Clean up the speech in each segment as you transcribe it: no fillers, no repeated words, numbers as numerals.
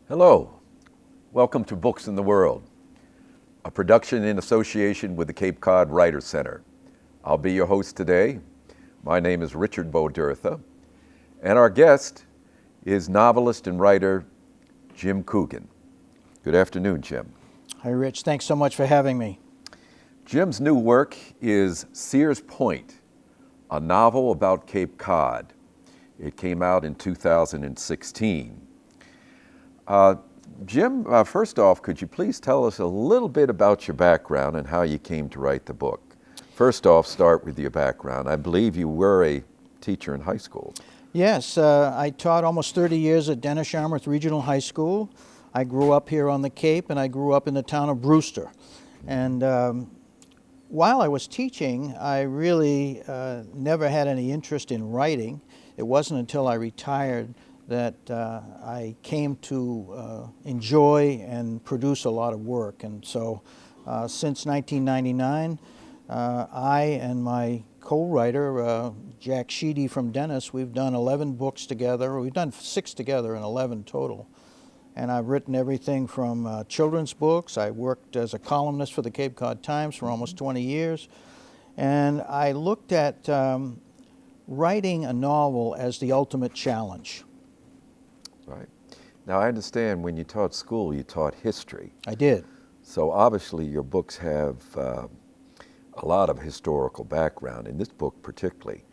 Hello, welcome to Books in the World, a production in association with the Cape Cod Writers Center. I'll be your host today. My name is Richard Bodertha, and our guest is novelist and writer Jim Coogan. Good afternoon, Jim. Hi, Rich. Thanks so much for having me. Jim's new work is Sears Point, a novel about Cape Cod. It came out in 2016. Jim, first off, could you please tell us a little bit about your background and how you came to write the book? First off, start with your background. I believe you were a teacher in high school. Yes, I taught almost 30 years at Dennis Yarmouth Regional High School. I grew up here on the Cape, and I grew up in the town of Brewster. And while I was teaching, I really never had any interest in writing. It wasn't until I retired that I came to enjoy and produce a lot of work. And so since 1999, I and my co-writer, Jack Sheedy from Dennis, we've done 11 books together. We've done 6 together and 11 total. And I've written everything from children's books. I worked as a columnist for the Cape Cod Times for almost 20 years. And I looked at writing a novel as the ultimate challenge. Right. Now, I understand when you taught school, you taught history. I did. So obviously your books have a lot of historical background, in this book particularly.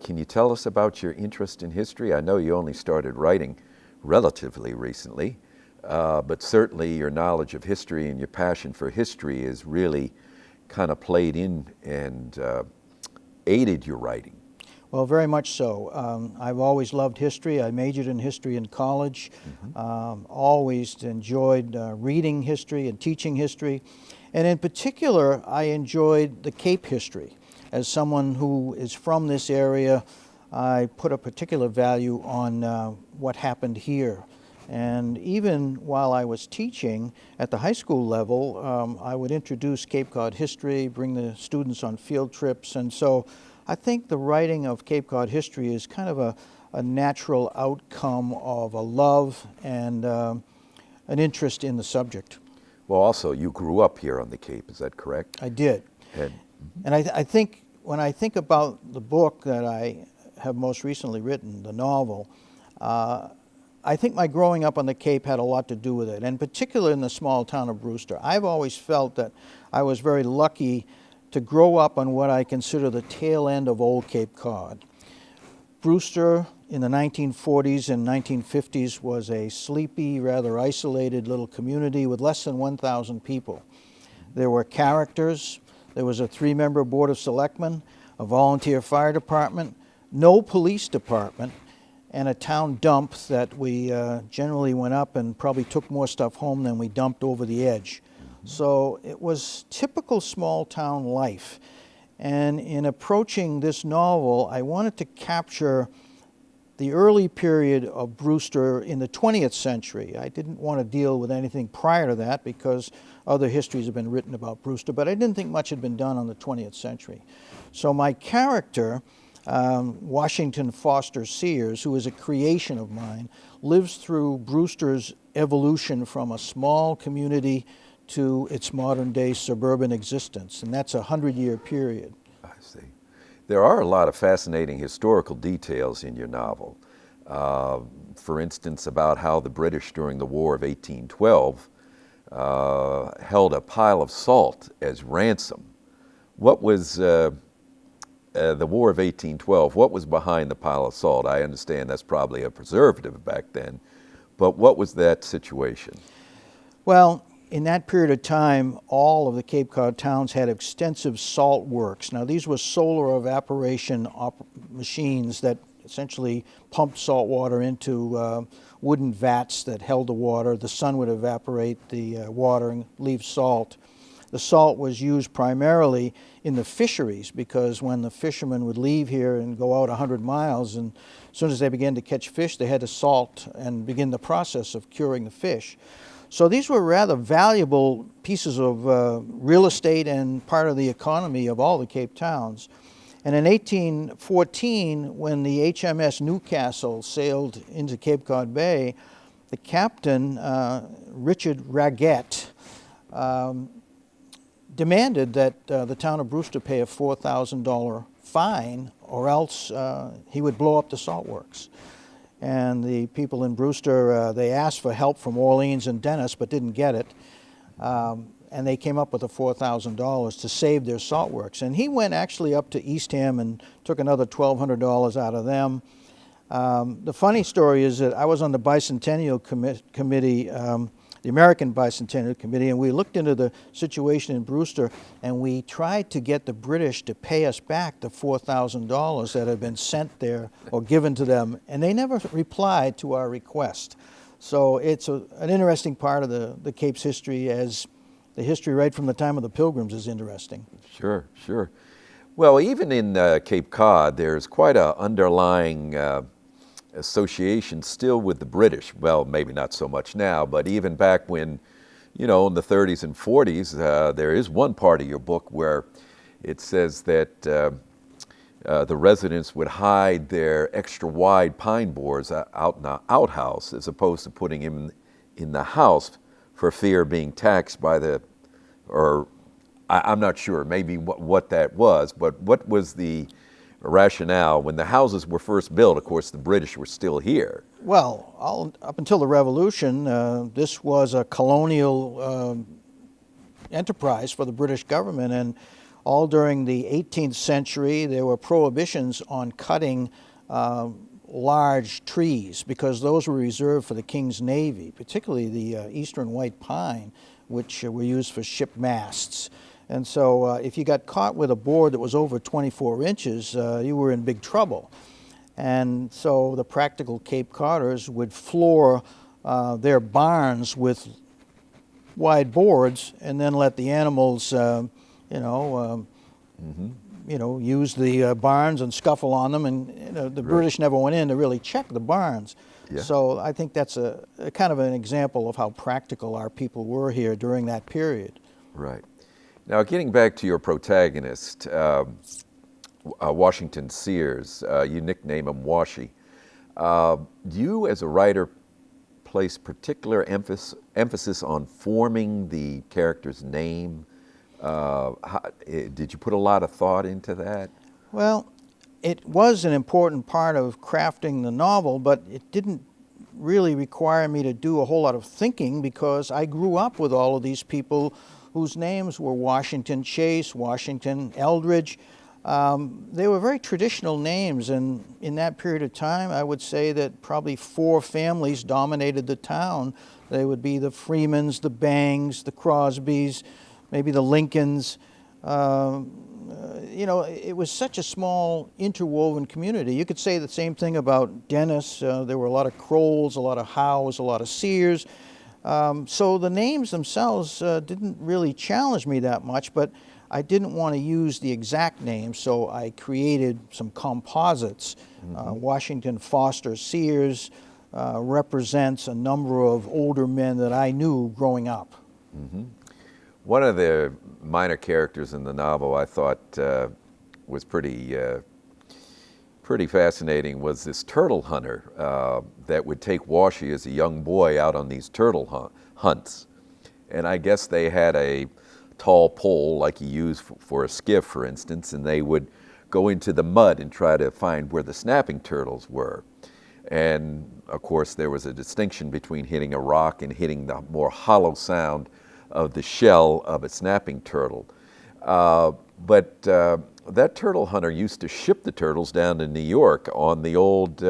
Can you tell us about your interest in history? I know you only started writing relatively recently, but certainly your knowledge of history and your passion for history is really kind of played in and aided your writing. Well, very much so. I've always loved history. I majored in history in college. Always enjoyed reading history and teaching history. And in particular, I enjoyed the Cape history. As someone who is from this area, I put a particular value on what happened here. And even while I was teaching at the high school level, I would introduce Cape Cod history, bring the students on field trips. And so I think the writing of Cape Cod history is kind of a natural outcome of a love and an interest in the subject. Well, also, you grew up here on the Cape, is that correct? I did. And I think when I think about the book that I have most recently written, the novel, I think my growing up on the Cape had a lot to do with it, and particularly in the small town of Brewster. I've always felt that I was very lucky to grow up on what I consider the tail end of old Cape Cod. Brewster in the 1940s and 1950s was a sleepy, rather isolated little community with less than 1,000 people. There were characters. There was a 3-member board of selectmen, a volunteer fire department, no police department, and a town dump that we generally went up and probably took more stuff home than we dumped over the edge. So it was typical small town life. And in approaching this novel, I wanted to capture the early period of Brewster in the 20th century. I didn't want to deal with anything prior to that because other histories have been written about Brewster, but I didn't think much had been done on the 20th century. So my character, Washington Foster Sears, who is a creation of mine, lives through Brewster's evolution from a small community to its modern-day suburban existence, and that's a 100-year period. I see. There are a lot of fascinating historical details in your novel. For instance, about how the British during the War of 1812 held a pile of salt as ransom. What was the War of 1812, what was behind the pile of salt? I understand that's probably a preservative back then, but what was that situation? Well, in that period of time, all of the Cape Cod towns had extensive salt works. Now, these were solar evaporation machines that essentially pumped salt water into wooden vats that held the water. The sun would evaporate the water and leave salt. The salt was used primarily in the fisheries because when the fishermen would leave here and go out 100 miles, and as soon as they began to catch fish, they had to salt and begin the process of curing the fish. So these were rather valuable pieces of real estate and part of the economy of all the Cape towns. And in 1814, when the HMS Newcastle sailed into Cape Cod Bay, the captain, Richard Raggett, demanded that the town of Brewster pay a $4,000 fine, or else he would blow up the salt works. And the people in Brewster, they asked for help from Orleans and Dennis, but didn't get it. And they came up with the $4,000 to save their salt works. And he went actually up to Eastham and took another $1,200 out of them. The funny story is that I was on the Bicentennial Committee, the American Bicentennial Committee, and we looked into the situation in Brewster, and we tried to get the British to pay us back the $4,000 that had been sent there or given to them, and they never replied to our request. So it's an interesting part of the Cape's history, as the history right from the time of the Pilgrims is interesting. Sure, sure. Well, even in Cape Cod, there's quite an underlying association still with the British. Well, maybe not so much now, but even back when, in the 30s and 40s, there is one part of your book where it says that the residents would hide their extra wide pine boards out in the outhouse as opposed to putting them in the house for fear of being taxed by I'm not sure maybe what that was, but what was the rationale when the houses were first built? Of course, the British were still here. Well, up until the Revolution, this was a colonial enterprise for the British government, and all during the 18th century, there were prohibitions on cutting large trees because those were reserved for the King's Navy, particularly the eastern white pine, which were used for ship masts. And so if you got caught with a board that was over 24 inches, you were in big trouble. And so the practical Cape Codders would floor their barns with wide boards and then let the animals, use the barns and scuffle on them. And the British never went in to really check the barns. Yeah. So I think that's a kind of an example of how practical our people were here during that period. Right. Now, getting back to your protagonist, Washington Sears, you nickname him Washy. Do you, as a writer, place particular emphasis on forming the character's name? Did you put a lot of thought into that? Well, it was an important part of crafting the novel, but it didn't really require me to do a whole lot of thinking because I grew up with all of these people whose names were Washington Chase, Washington Eldridge. They were very traditional names, and in that period of time, I would say that probably 4 families dominated the town. They would be the Freemans, the Bangs, the Crosbys, maybe the Lincolns. It was such a small interwoven community. You could say the same thing about Dennis. There were a lot of Crowells, a lot of Howes, a lot of Sears. So the names themselves didn't really challenge me that much, but I didn't want to use the exact name, so I created some composites. Washington Foster Sears represents a number of older men that I knew growing up. One of the minor characters in the novel I thought was pretty fascinating was this turtle hunter that would take Washy as a young boy out on these turtle hunts. And I guess they had a tall pole like you use for a skiff, for instance, and they would go into the mud and try to find where the snapping turtles were. And of course there was a distinction between hitting a rock and hitting the more hollow sound of the shell of a snapping turtle. But that turtle hunter used to ship the turtles down to New York on the old,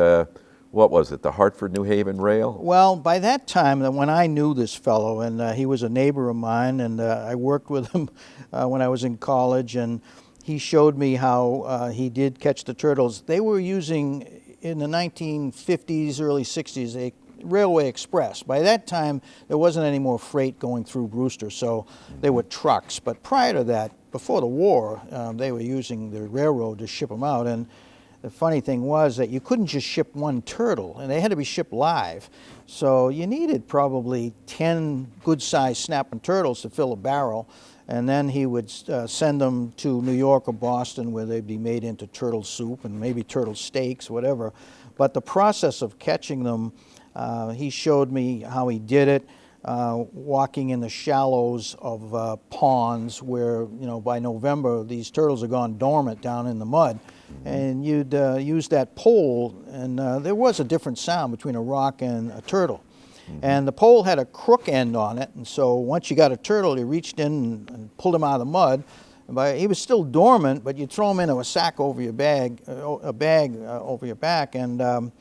what was it, the Hartford-New Haven rail? Well, by that time, when I knew this fellow, and he was a neighbor of mine, and I worked with him when I was in college, and he showed me how he did catch the turtles. They were using, in the 1950s, early 60s, a Railway Express. By that time, there wasn't any more freight going through Brewster, so they were trucks. But prior to that, before the war, they were using the railroad to ship them out. And the funny thing was that you couldn't just ship one turtle, and they had to be shipped live. So you needed probably 10 good-sized snapping turtles to fill a barrel. And then he would send them to New York or Boston, where they'd be made into turtle soup and maybe turtle steaks, whatever. But the process of catching them He showed me how he did it, walking in the shallows of ponds where, by November these turtles are gone dormant down in the mud. And you'd use that pole, and there was a different sound between a rock and a turtle. And the pole had a crook end on it, and so once you got a turtle, you reached in and pulled him out of the mud. But he was still dormant, but you'd throw him into a sack over your bag, over your back, and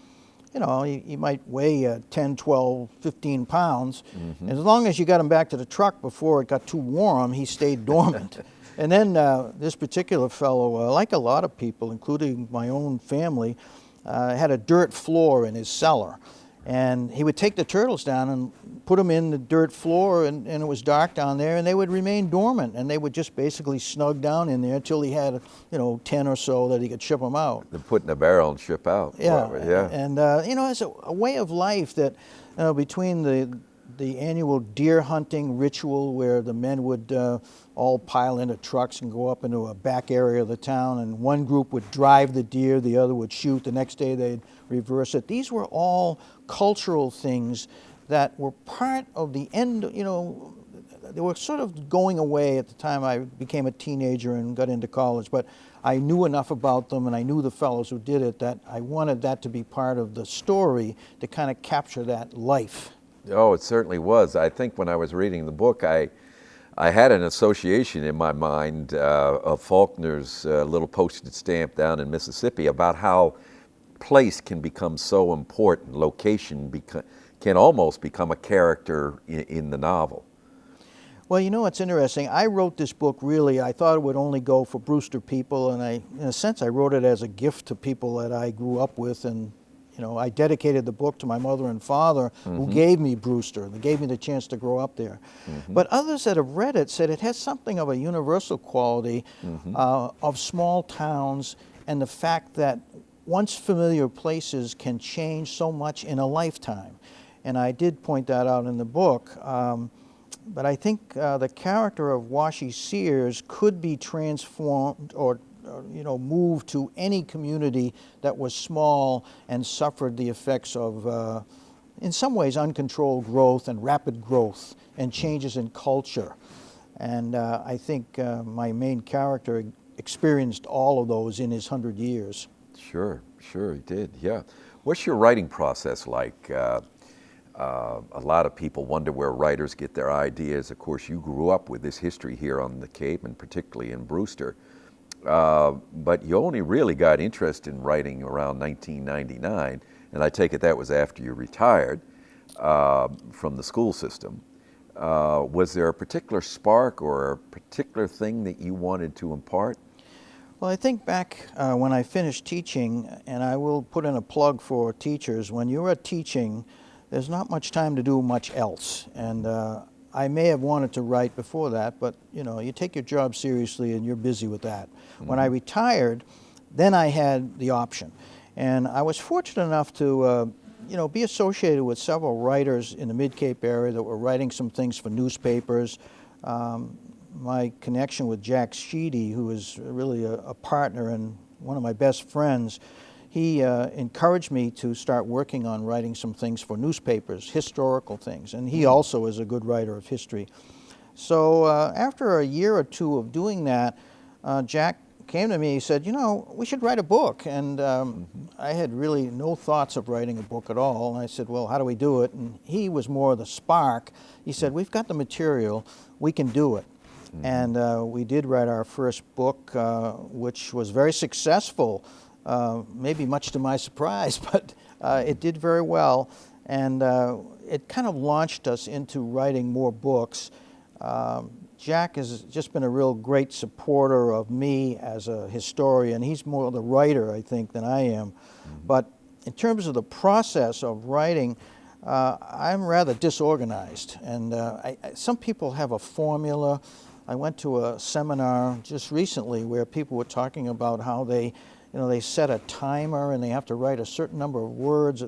he might weigh 10, 12, 15 pounds. As long as you got him back to the truck before it got too warm, he stayed dormant. And then this particular fellow, like a lot of people, including my own family, had a dirt floor in his cellar. And he would take the turtles down and put them in the dirt floor, and it was dark down there, and they would remain dormant, and they would just basically snug down in there until he had, 10 or so that he could ship them out. They put in a barrel and ship out. Yeah, Yeah. and it's a way of life that between the annual deer hunting ritual where the men would all pile into trucks and go up into a back area of the town, and one group would drive the deer, the other would shoot, the next day they'd reverse it. These were all cultural things that were part of the end, they were sort of going away at the time I became a teenager and got into college, but I knew enough about them and I knew the fellows who did it that I wanted that to be part of the story to kind of capture that life. Oh, it certainly was. I think when I was reading the book, I had an association in my mind of Faulkner's little postage stamp down in Mississippi about how place can become so important. Location can almost become a character in the novel. Well, it's interesting. I wrote this book really, I thought it would only go for Brewster people, and in a sense, I wrote it as a gift to people that I grew up with, and I dedicated the book to my mother and father who gave me Brewster. They gave me the chance to grow up there. But others that have read it said it has something of a universal quality of small towns, and the fact that once familiar places can change so much in a lifetime. And I did point that out in the book. But I think the character of Washy Sears could be transformed or moved to any community that was small and suffered the effects of, in some ways, uncontrolled growth and rapid growth and changes in culture. And I think my main character experienced all of those in his 100 years. Sure, he did, yeah. What's your writing process like? A lot of people wonder where writers get their ideas. Of course, you grew up with this history here on the Cape, and particularly in Brewster. But you only really got interested in writing around 1999, and I take it that was after you retired from the school system. Was there a particular spark or a particular thing that you wanted to impart? Well, I think back when I finished teaching, and I will put in a plug for teachers, when you're teaching, there's not much time to do much else. And I may have wanted to write before that, but you take your job seriously and you're busy with that. When I retired, then I had the option. And I was fortunate enough to be associated with several writers in the Mid-Cape area that were writing some things for newspapers. My connection with Jack Sheedy, who is really a partner and one of my best friends, he encouraged me to start working on writing some things for newspapers, historical things, and he also is a good writer of history. So after a year or two of doing that, Jack came to me, he said, we should write a book. And I had really no thoughts of writing a book at all. And I said, well, how do we do it? And he was more the spark. He said, we've got the material, we can do it. And we did write our first book, which was very successful, maybe much to my surprise, but it did very well. And it kind of launched us into writing more books. Jack has just been a real great supporter of me as a historian. He's more the writer, I think, than I am. But in terms of the process of writing, I'm rather disorganized. And some people have a formula. I went to a seminar just recently where people were talking about how they set a timer and they have to write a certain number of words.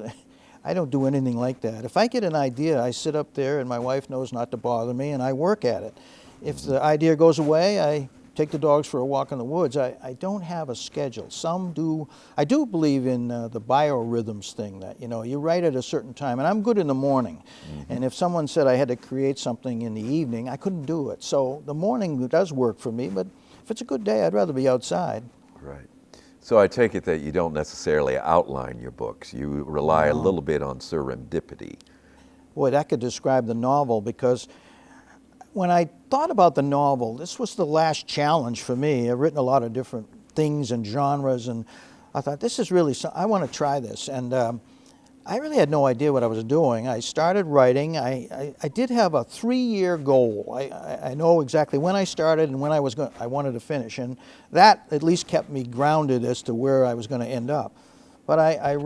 I don't do anything like that. If I get an idea, I sit up there and my wife knows not to bother me and I work at it. If the idea goes away, I take the dogs for a walk in the woods. I don't have a schedule. Some do. I do believe in the biorhythms thing, that, you write at a certain time. And I'm good in the morning. And if someone said I had to create something in the evening, I couldn't do it. So the morning does work for me, but if it's a good day, I'd rather be outside. Right. So I take it that you don't necessarily outline your books. You rely a little bit on serendipity. Boy, that could describe the novel, because when I thought about the novel, this was the last challenge for me. I've written a lot of different things and genres, and I thought, this is really, I want to try this. And I really had no idea what I was doing. I started writing. I did have a 3-year goal. I know exactly when I started and when I wanted to finish, and that at least kept me grounded as to where I was going to end up. But I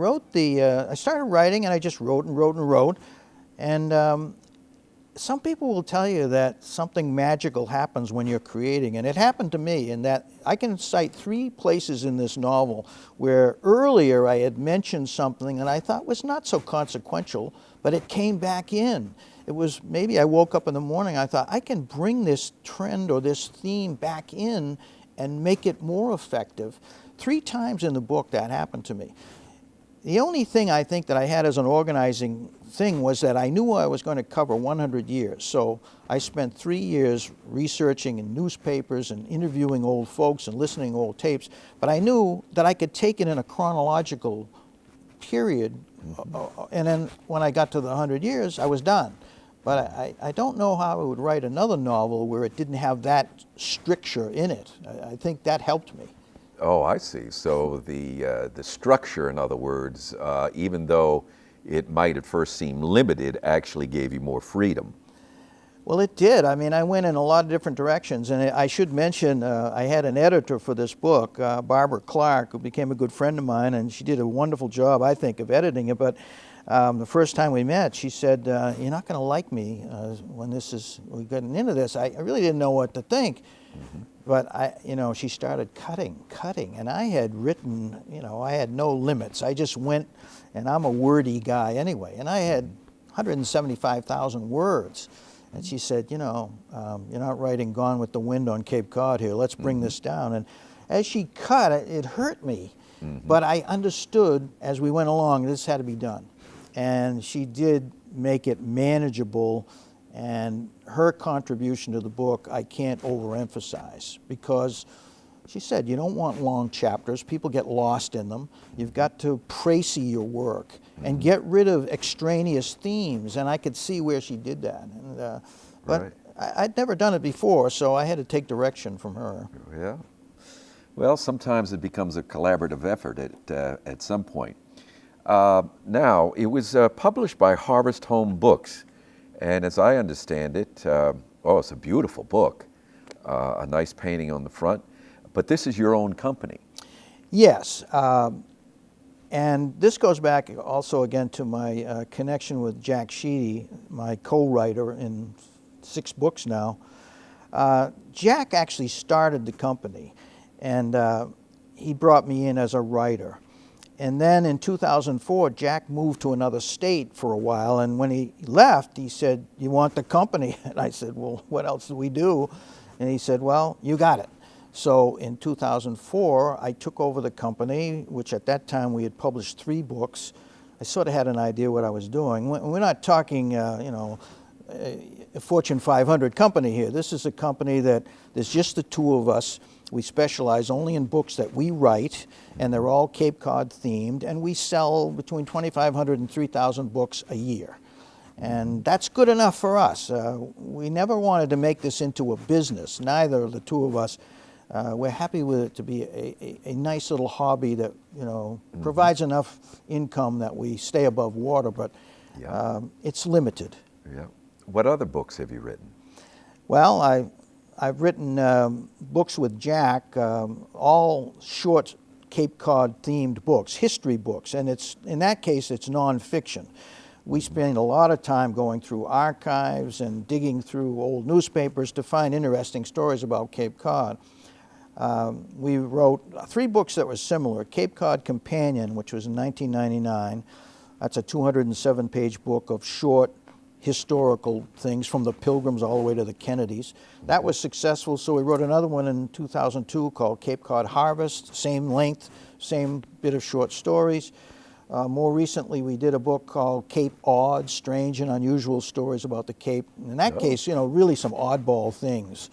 started writing, and I just wrote and wrote and wrote. And some people will tell you that something magical happens when you're creating, and it happened to me in that I can cite 3 places in this novel where earlier I had mentioned something that I thought was not so consequential, but it came back in. It was, maybe I woke up in the morning, I thought, I can bring this trend or this theme back in and make it more effective. 3 times in the book that happened to me. The only thing I think that I had as an organizing thing was that I knew I was going to cover 100 years. So I spent 3 years researching in newspapers and interviewing old folks and listening to old tapes. But I knew that I could take it in a chronological period. And then when I got to the 100 years, I was done. But I don't know how I would write another novel where it didn't have that stricture in it. I think that helped me. Oh, I see. So the structure, in other words, even though it might at first seem limited, actually gave you more freedom. Well, it did. I mean, I went in a lot of different directions. And I should mention, I had an editor for this book, Barbara Clark, who became a good friend of mine, and she did a wonderful job, I think, of editing it. But the first time we met, she said, you're not going to like me when we're getting into this. I really didn't know what to think. But she started cutting, and I had written, I had no limits. I just went, and I'm a wordy guy anyway, and I had 175,000 words. And she said, you're not writing Gone with the Wind on Cape Cod here. Let's bring this down. And as she cut, it hurt me. But I understood as we went along, this had to be done. And she did make it manageable. And her contribution to the book, I can't overemphasize, because she said, you don't want long chapters. People get lost in them. You've got to précis your work and get rid of extraneous themes. And I could see where she did that. And, but right. I'd never done it before, so I had to take direction from her. Yeah. Well, sometimes it becomes a collaborative effort at some point. Now, it was published by Harvest Home Books. And as I understand it, it's a beautiful book, a nice painting on the front. But this is your own company. Yes. And this goes back also again to my connection with Jack Sheedy, my co-writer in 6 books now. Jack actually started the company, and he brought me in as a writer. And then in 2004, Jack moved to another state for a while, and when he left, he said, you want the company? And I said, well, what else do we do? And he said, well, you got it. So in 2004, I took over the company, which at that time we had published 3 books. I sort of had an idea what I was doing. We're not talking, a Fortune 500 company here. This is a company that there's just the 2 of us. We specialize only in books that we write, and they're all Cape Cod themed, and we sell between 2,500 and 3,000 books a year. And that's good enough for us. We never wanted to make this into a business, neither of the 2 of us. We're happy with it to be a nice little. that provides enough income that we stay above water, but it's limited. Yeah. What other books have you written? Well, I've written books with Jack, all short Cape Cod themed books, history books, and in that case it's nonfiction. We spend a lot of time going through archives and digging through old newspapers to find interesting stories about Cape Cod. We wrote 3 books that were similar. Cape Cod Companion, which was in 1999. That's a 207-page book of short historical things from the Pilgrims all the way to the Kennedys. That was successful, so we wrote another one in 2002 called Cape Cod Harvest, same length, same bit of short stories. More recently, we did a book called Cape Odd, Strange and Unusual Stories about the Cape. In that case, really some oddball things.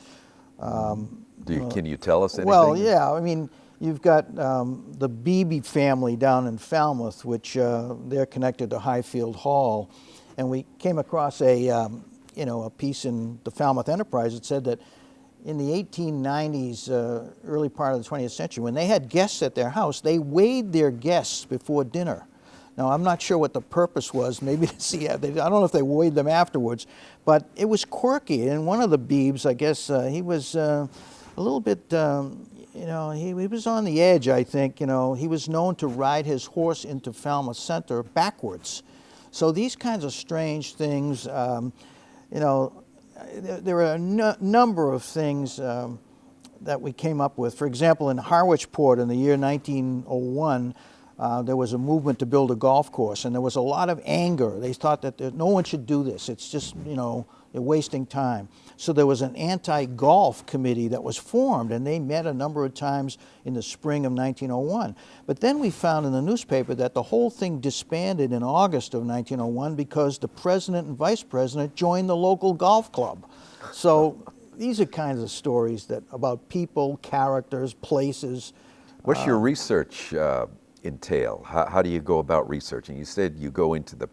Can you tell us anything? Well, yeah, I mean, you've got the Beebe family down in Falmouth, which they're connected to Highfield Hall. And we came across a piece in the Falmouth Enterprise that said that in the 1890s, early part of the 20th century, when they had guests at their house, they weighed their guests before dinner. Now, I'm not sure what the purpose was, maybe to see, I don't know if they weighed them afterwards, but it was quirky. And one of the Beebs, I guess, he was a little bit, he was on the edge, I think. He was known to ride his horse into Falmouth Center backwards. So these kinds of strange things, there are a number of things that we came up with. For example, in Harwichport in the year 1901, there was a movement to build a golf course, and there was a lot of anger. They thought that no one should do this. It's just, they're wasting time. So there was an anti-golf committee that was formed, and they met a number of times in the spring of 1901. But then we found in the newspaper that the whole thing disbanded in August of 1901 because the president and vice president joined the local golf club. So these are kinds of stories about people, characters, places. What's your research entail? How do you go about researching? You said you go into the,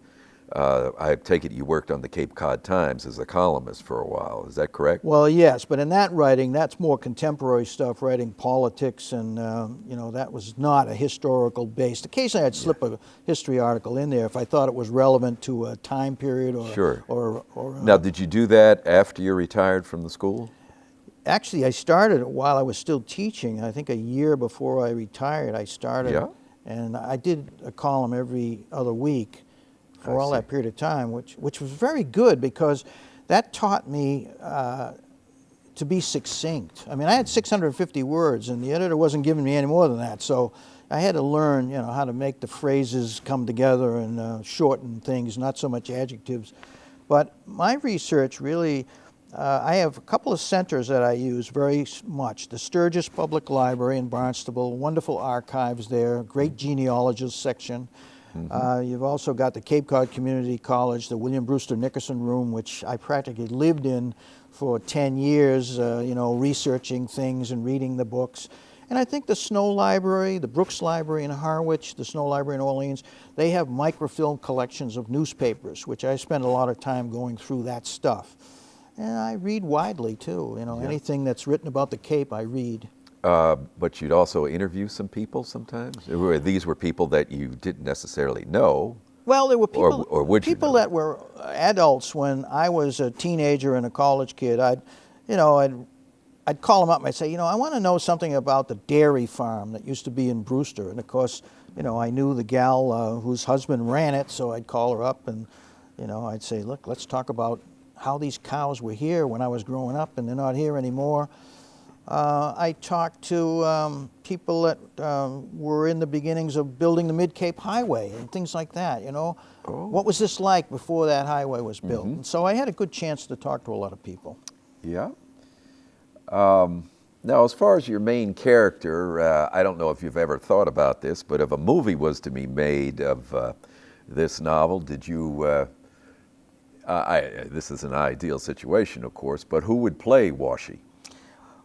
I take it you worked on the Cape Cod Times as a columnist for a while, is that correct? Well, yes, but in that writing, that's more contemporary stuff, writing politics, and that was not a historical based. Occasionally I'd slip a history article in there if I thought it was relevant to a time period or... Sure. Or now, did you do that after you retired from the school? Actually, I started it while I was still teaching. I think a year before I retired, I started. Yeah. And I did a column every other week for all that period of time, which was very good because that taught me to be succinct. I mean, I had 650 words, and the editor wasn't giving me any more than that. So I had to learn, how to make the phrases come together and shorten things, not so much adjectives. But my research really, I have a couple of centers that I use very much. The Sturgis Public Library in Barnstable, wonderful archives there, great genealogist section. You've also got the Cape Cod Community College, the William Brewster Nickerson Room, which I practically lived in for 10 years, researching things and reading the books. And I think the Snow Library, the Brooks Library in Harwich, the Snow Library in Orleans, they have microfilm collections of newspapers, which I spend a lot of time going through that stuff. And I read widely, too. Anything that's written about the Cape, I read. But you'd also interview some people sometimes? These were people that you didn't necessarily know. Well, there were people, or would you people know? that were adults when I was a teenager and a college kid. I'd call them up and I'd say, I want to know something about the dairy farm that used to be in Brewster. And of course, I knew the gal whose husband ran it, so I'd call her up and, I'd say, look, let's talk about how these cows were here when I was growing up and they're not here anymore. I talked to people that were in the beginnings of building the Mid-Cape Highway and things like that, What was this like before that highway was built? And so I had a good chance to talk to a lot of people. Yeah. Now, as far as your main character, I don't know if you've ever thought about this, but if a movie was to be made of this novel, did you, this is an ideal situation, of course, but who would play Washy?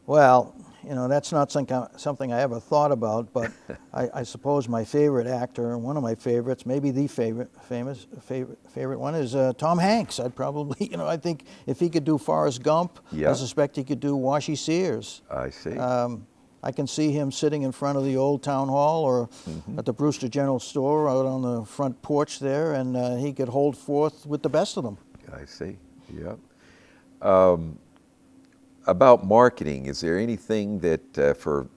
Well, that's not something I ever thought about, but I suppose my favorite actor, one of my favorites, maybe the favorite one is Tom Hanks. I'd probably, I think if he could do Forrest Gump, I suspect he could do Washy Sears. I see. I can see him sitting in front of the old town hall or at the Brewster General Store out on the front porch there, and he could hold forth with the best of them. I see, yeah. About marketing, is there anything that for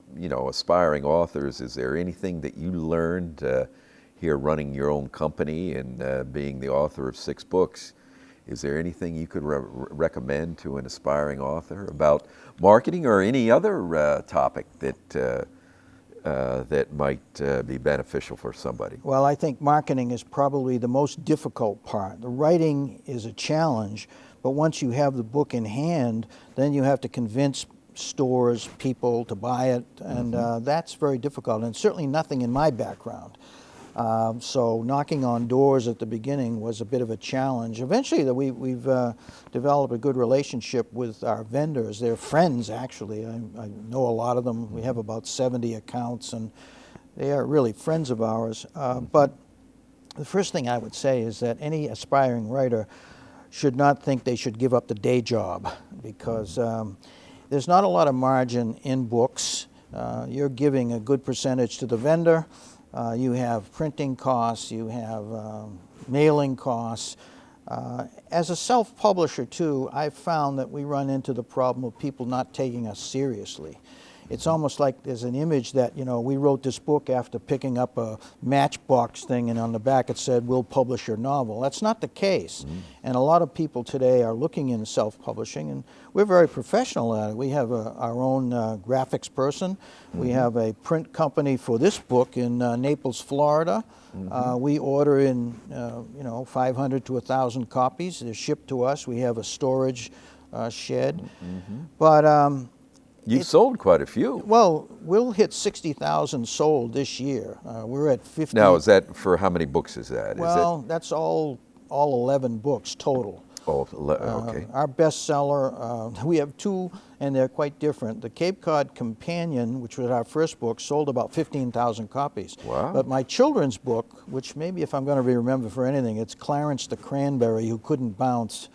aspiring authors, is there anything that you learned here running your own company and being the author of 6 books? Is there anything you could recommend to an aspiring author about marketing or any other topic that that might be beneficial for somebody? Well, I think marketing is probably the most difficult part. The writing is a challenge, but once you have the book in hand, then you have to convince stores, people to buy it, and that's very difficult, and certainly nothing in my background. So knocking on doors at the beginning was a bit of a challenge. Eventually, we've developed a good relationship with our vendors. They're friends, actually. I know a lot of them. We have about 70 accounts, and they are really friends of ours. But the first thing I would say is that any aspiring writer should not think they should give up the day job, because there's not a lot of margin in books. You're giving a good percentage to the vendor. You have printing costs, you have mailing costs. As a self-publisher, too, I've found that we run into the problem of people not taking us seriously. It's almost like there's an image that, you know, we wrote this book after picking up a Matchbox thing, and on the back it said, "We'll publish your novel." That's not the case. And a lot of people today are looking into self-publishing, and we're very professional at it. We have our own graphics person. We have a print company for this book in Naples, Florida. We order in, 500 to 1,000 copies. They're shipped to us. We have a storage shed. But You've sold quite a few. well, we'll hit 60,000 sold this year. We're at 50. Now, is that for how many books is that? Well, that's all 11 books total. Okay. Our bestseller, we have two, and they're quite different. The Cape Cod Companion, which was our first book, sold about 15,000 copies. Wow. But my children's book, which maybe if I'm going to be remembered for anything, it's Clarence the Cranberry Who Couldn't Bounce.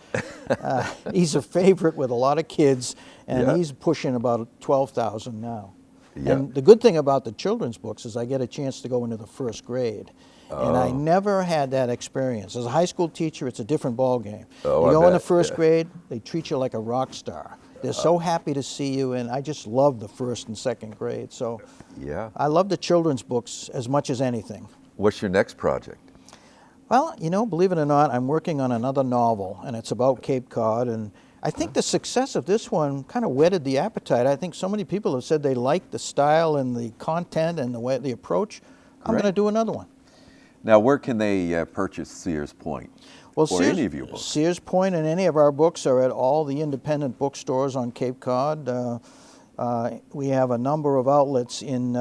He's a favorite with a lot of kids, and he's pushing about 12,000 now. And the good thing about the children's books is I get a chance to go into the first grade. And I never had that experience. As a high school teacher, it's a different ballgame. You go in the first grade, they treat you like a rock star. They're so happy to see you, and I just love the first and second grade. So I love the children's books as much as anything. What's your next project? Well, believe it or not, I'm working on another novel, and it's about Cape Cod. And I think the success of this one kind of whetted the appetite. I think so many people have said they like the style and the content and the approach. I'm going to do another one. Now, where can they purchase Sears Point? Well, or any of your books? Sears Point and any of our books are at all the independent bookstores on Cape Cod. We have a number of outlets in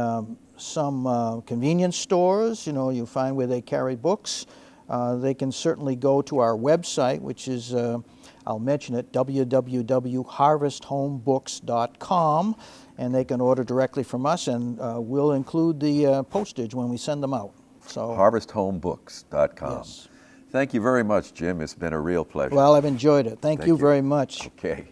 some convenience stores. You find where they carry books. They can certainly go to our website, which is, I'll mention it, www.harvesthomebooks.com, and they can order directly from us, and we'll include the postage when we send them out. So, harvesthomebooks.com. Yes. Thank you very much, Jim. It's been a real pleasure. Well, I've enjoyed it. Thank you very much. Okay.